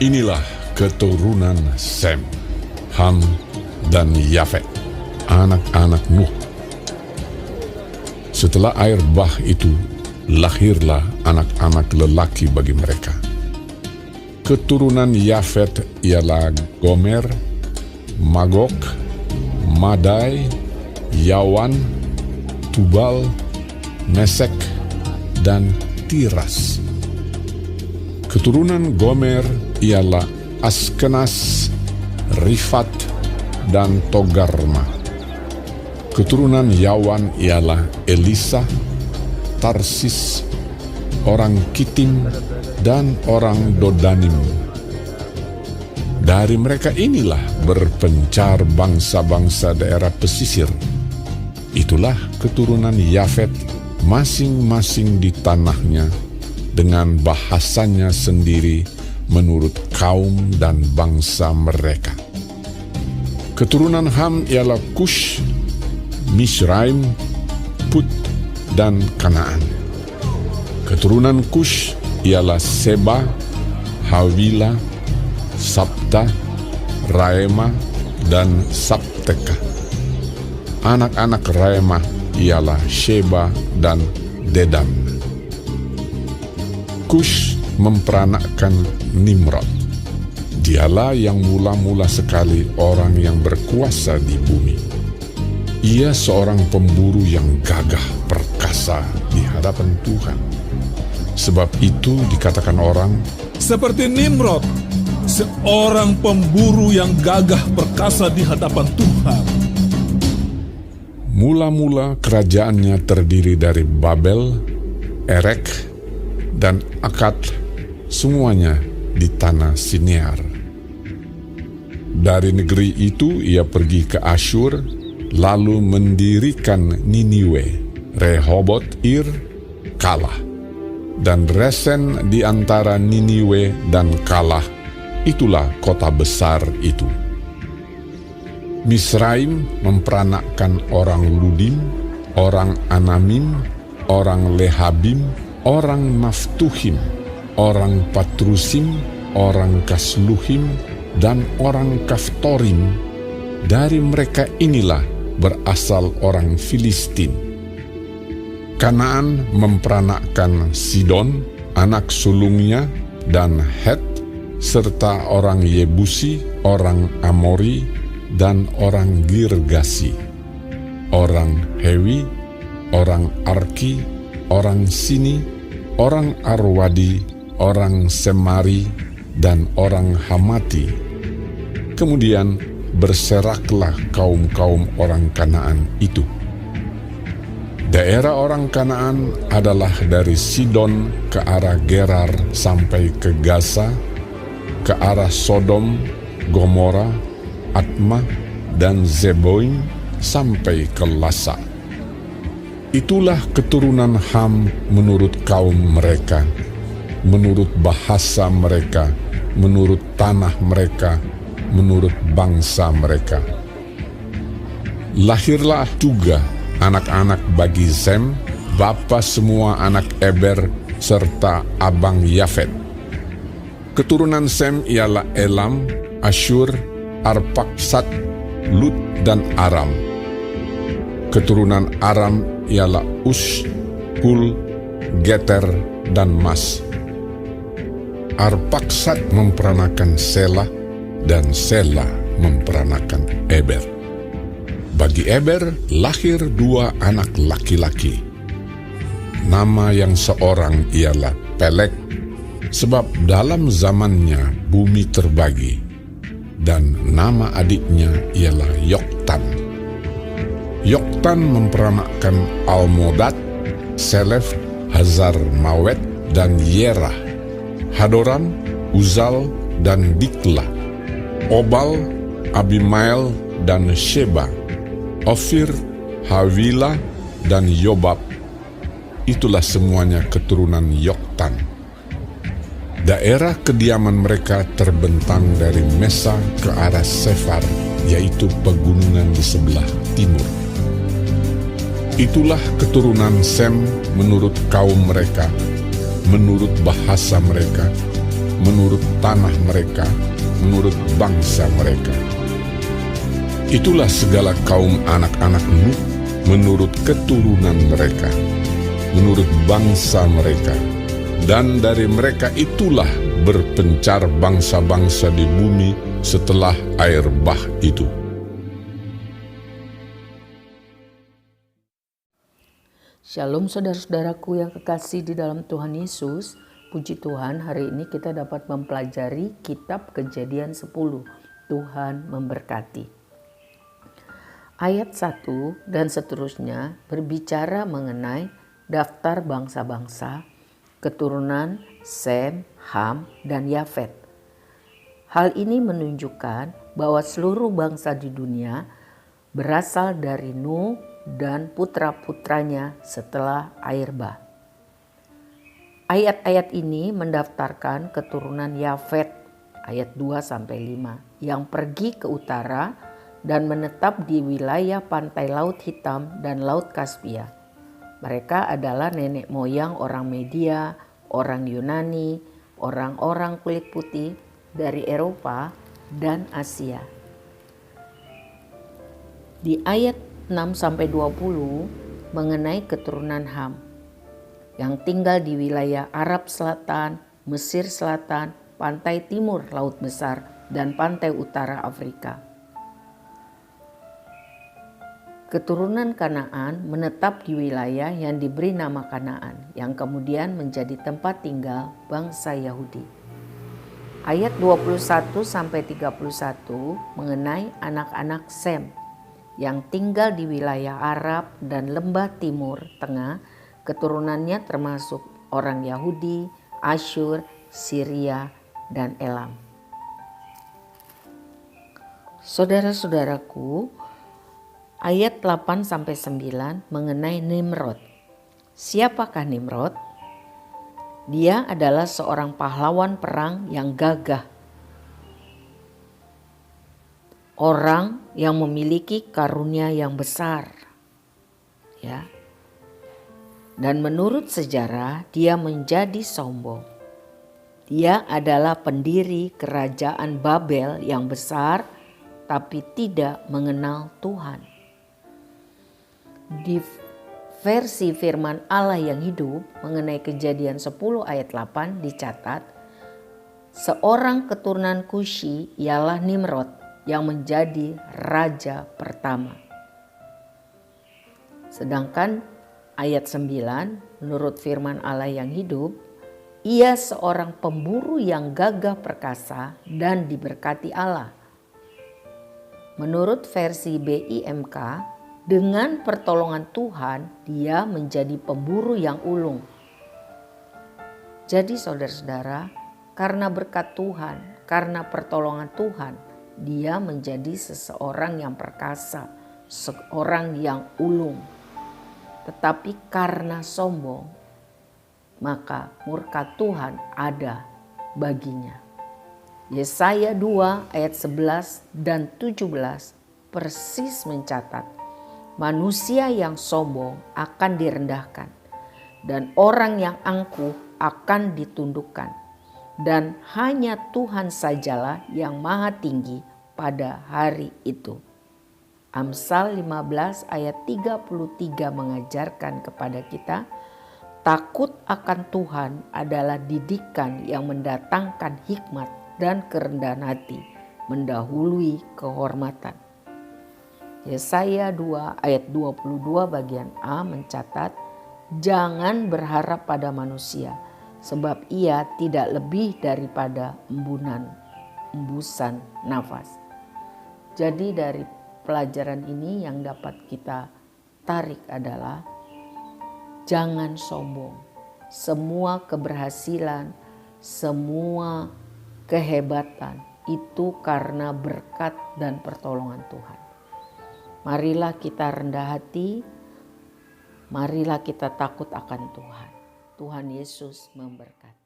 Inilah keturunan Sem, Ham, dan Yafet, anak-anak Nuh. Setelah air bah itu, lahirlah anak-anak lelaki bagi mereka. Keturunan Yafet ialah Gomer, Magog, Madai, Yawan, Tubal, Mesek, dan Tiras. Keturunan Gomer ialah Askenas, Rifat, dan Togarma. Keturunan Yawan ialah Elisa, Tarsis, orang Kitim, dan orang Dodanim. Dari mereka inilah berpencar bangsa-bangsa daerah pesisir. Itulah keturunan Yafet, masing-masing di tanahnya, dengan bahasanya sendiri menurut kaum dan bangsa mereka. Keturunan Ham ialah Kush, Misraim, Put, dan Kanaan. Keturunan Kush ialah Seba, Hawila, Sabta, Raema, dan Sabteka. Anak-anak Raema ialah Sheba dan Dedam. Kush memperanakkan Nimrod. Dialah yang mula-mula sekali orang yang berkuasa di bumi. Ia seorang pemburu yang gagah perkasa di hadapan Tuhan. Sebab itu dikatakan orang, seperti Nimrod, seorang pemburu yang gagah perkasa di hadapan Tuhan. Mula-mula kerajaannya terdiri dari Babel, Erek, dan Akad, semuanya di tanah Sinear. Dari negeri itu ia pergi ke Asyur, lalu mendirikan Niniwe, Rehobot Ir, Kalah, dan Resen di antara Niniwe dan Kalah. Itulah kota besar itu. Misraim memperanakkan orang Ludim, orang Anamim, orang Lehabim, orang Naftuhim, orang Patrusim, orang Kasluhim, dan orang Kaftorim. Dari mereka inilah berasal orang Filistin. Kanaan memperanakkan Sidon, anak sulungnya, dan Het, serta orang Yebusi, orang Amori, dan orang Girgasi, orang Hewi, orang Arki, orang Sini, orang Arwadi, orang Semari, dan orang Hamati. Kemudian berseraklah kaum-kaum orang Kanaan itu. Daerah orang Kanaan adalah dari Sidon ke arah Gerar sampai ke Gaza, ke arah Sodom, Gomora, Atma, dan Zeboim sampai ke Lasa. Itulah keturunan Ham menurut kaum mereka, menurut bahasa mereka, menurut tanah mereka, menurut bangsa mereka. Lahirlah juga anak-anak bagi Sem, bapa semua anak Eber, serta abang Yafet. Keturunan Sem ialah Elam, Asyur, Arpaksad, Lut, dan Aram. Keturunan Aram ialah Us, Hul, Geter, dan Mas. Arpaksad memperanakan Sela, dan Sela memperanakan Eber. Bagi Eber lahir 2 anak laki-laki. Nama yang seorang ialah Pelek, sebab dalam zamannya bumi terbagi, dan nama adiknya ialah Yoktan. Yoktan memperanakkan Almodad, Selef, Hazar Mawet, dan Yerah, Hadoram, Uzal, dan Dikla, Obal, Abimael, dan Sheba, Ofir, Hawila, dan Yobab. Itulah semuanya keturunan Yoktan. Daerah kediaman mereka terbentang dari Mesa ke arah Sefar, yaitu pegunungan di sebelah timur. Itulah keturunan Sem menurut kaum mereka, menurut bahasa mereka, menurut tanah mereka, menurut bangsa mereka. Itulah segala kaum anak-anak Nuh menurut keturunan mereka, menurut bangsa mereka. Dan dari mereka itulah berpencar bangsa-bangsa di bumi setelah air bah itu. Shalom saudara-saudaraku yang kekasih di dalam Tuhan Yesus. Puji Tuhan, hari ini kita dapat mempelajari kitab Kejadian 10. Tuhan memberkati. Ayat 1 dan seterusnya berbicara mengenai daftar bangsa-bangsa, keturunan Sem, Ham, dan Yafet. Hal ini menunjukkan bahwa seluruh bangsa di dunia berasal dari Nuh dan putra-putranya setelah air bah. Ayat-ayat ini mendaftarkan keturunan Yafet, ayat 2-5, yang pergi ke utara dan menetap di wilayah pantai Laut Hitam dan Laut Kaspia. Mereka adalah nenek moyang orang Media, orang Yunani, orang-orang kulit putih dari Eropa dan Asia. Di ayat 6-20 mengenai keturunan Ham yang tinggal di wilayah Arab Selatan, Mesir Selatan, pantai timur Laut Besar, dan pantai utara Afrika. Keturunan Kanaan menetap di wilayah yang diberi nama Kanaan, yang kemudian menjadi tempat tinggal bangsa Yahudi. Ayat 21-31 mengenai anak-anak Sem yang tinggal di wilayah Arab dan lembah timur tengah. Keturunannya termasuk orang Yahudi, Asyur, Syria, dan Elam. Saudara-saudaraku, ayat 8-9 mengenai Nimrod. Siapakah Nimrod? Dia adalah seorang pahlawan perang yang gagah. Orang yang memiliki karunia yang besar. Ya. Dan menurut sejarah dia menjadi sombong. Dia adalah pendiri kerajaan Babel yang besar tapi tidak mengenal Tuhan. Di versi firman Allah yang hidup mengenai Kejadian 10 ayat 8 dicatat, seorang keturunan Kushi ialah Nimrod yang menjadi raja pertama. Sedangkan ayat 9 menurut firman Allah yang hidup, ia seorang pemburu yang gagah perkasa dan diberkati Allah. Menurut versi BIMK, dengan pertolongan Tuhan, dia menjadi pemburu yang ulung. Jadi saudara-saudara, karena berkat Tuhan, karena pertolongan Tuhan, dia menjadi seseorang yang perkasa, seorang yang ulung. Tetapi karena sombong, maka murka Tuhan ada baginya. Yesaya 2 ayat 11 dan 17 persis mencatat, manusia yang sombong akan direndahkan dan orang yang angkuh akan ditundukkan. Dan hanya Tuhan sajalah yang maha tinggi pada hari itu. Amsal 15 ayat 33 mengajarkan kepada kita, takut akan Tuhan adalah didikan yang mendatangkan hikmat dan kerendahan hati, mendahului kehormatan. Yesaya 2 ayat 22 bagian A mencatat, jangan berharap pada manusia, sebab ia tidak lebih daripada embusan nafas. Jadi dari pelajaran ini yang dapat kita tarik adalah jangan sombong. Semua keberhasilan, semua kehebatan itu karena berkat dan pertolongan Tuhan. Marilah kita rendah hati, marilah kita takut akan Tuhan. Tuhan Yesus memberkati.